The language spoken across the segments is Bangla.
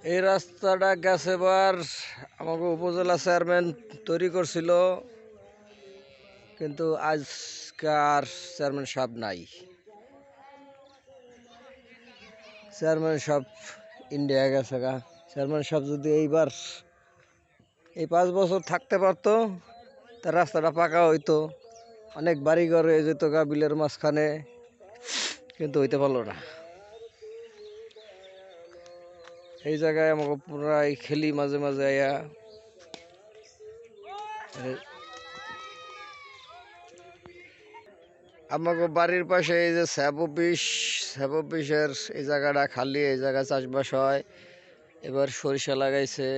এই রাস্তাটা গেছে এবার আমাকে উপজেলা চেয়ারম্যান তৈরি করছিল, কিন্তু আজকার চেয়ারম্যান সাহেব নাই। চেয়ারম্যান সাহেব ইন্ডিয়া গেছে গা। চেয়ারম্যান সাহেব যদি এইবার এই 5 বছর থাকতে পারতো, তার রাস্তাটা পাকা হইতো, অনেক বাড়িঘর হয়ে যেত গা বিলের মাঝখানে, কিন্তু হইতে পারলো না। এই জায়গায় আমাকে প্রায় খেলি মাঝে মাঝে আয়া। আমাকে বাড়ির পাশে এই যে স্যাপ অফিসের এই জায়গাটা খালি, এই জায়গায় চাষবাস হয়। এবার সরিষা লাগাইছে,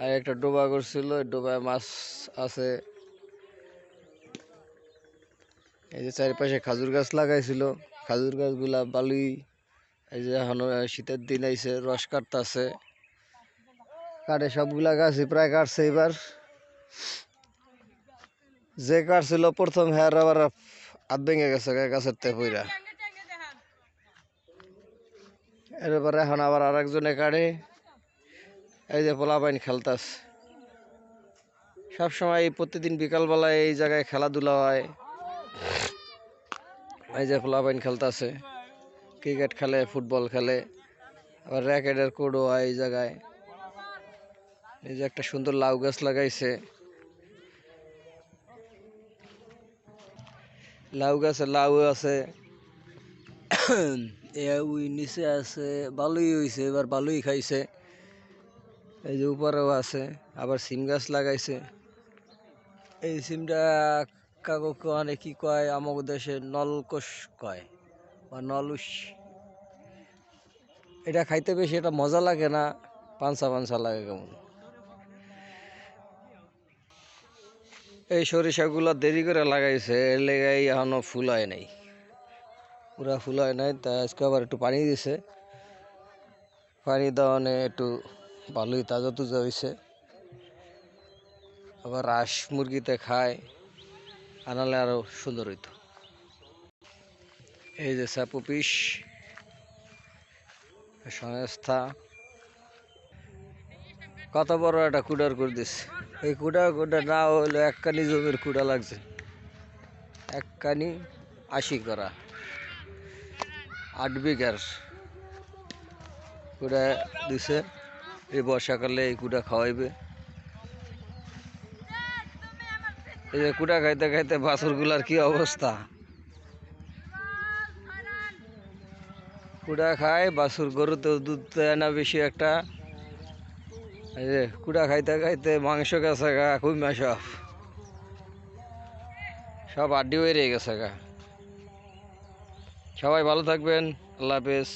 আর একটা ডোবা করছিল, ডোবায় মাছ আছে। এই যে চারিপাশে খাজুর গাছ লাগাইছিল, খাজুর গাছগুলা বালুই। এই যে এখন শীতের দিন আইছে, রস কাটতেছে, কাটে সবগুলা গাছই প্রায় কাটছে। এবার যে কাটছিল প্রথম, হ্যাঁ আবার হাত ভেঙে গেছে গাছের তে পইরা। এরপরে এখন আবার আরেকজনে কাটে। এই যে পোলাপাইন খেলতাস, সবসময় প্রতিদিন বিকালবেলায় এই জায়গায় খেলাধুলা হয়। এই যে পোলাপাইন খেলতাছে, ক্রিকেট খেলে, ফুটবল খেলে, আবার র্যাকেটের কোডও হয় এই জায়গায়। এই যে একটা সুন্দর লাউ গাছ লাগাইছে, লাউ গাছে লাউ আছে। ওই নিচে আছে, বালুই হয়েছে, এবার বালুই খাইছে। এই যে উপরেও আছে, আবার সিম গাছ লাগাইছে। এই সিমটা কাকু মানে কি কয়, আমাদের দেশে নলকোষ কয় বা নলুস। এটা খাইতে বেশি এটা মজা লাগে না, পানসা পানসা লাগে কেমন। এই সরিষাগুলো দেরি করে লাগাইছে, এর লেগে এখনো ফুল হয় নাই, পুরা ফুল হয় নাই। তাই আজকে আবার একটু পানি দিছে, পানি দেওয়ানে একটু ভালোই তাজা তুজা হয়েছে। আবার হাঁস মুরগিতে খায়, আনালে আরো সুন্দর হইতো। এই যে স্যাপ অফিস সংস্থা, কত বড় একটা কুডার করে দিছে। এই কুডা না হইলো এককানি জমির কুড়া লাগছে, এককানি 80 করা, 8 বিঘার কুড়া দিছে। এই বর্ষাকালে এই কুড়া খাওয়াইবে। এই যে কুড়া খাইতে খাইতে বাছুরগুলার কি অবস্থা, কুড়া খায় বাছুর। গরুতেও দুধ দেয় না বেশি একটা। এই যে কুড়া খাইতে খাইতে মাংস গেছে গা, কুইমা সব আড্ডি হয়ে গেছে গা। সবাই ভালো থাকবেন, আল্লাহ হাফেজ।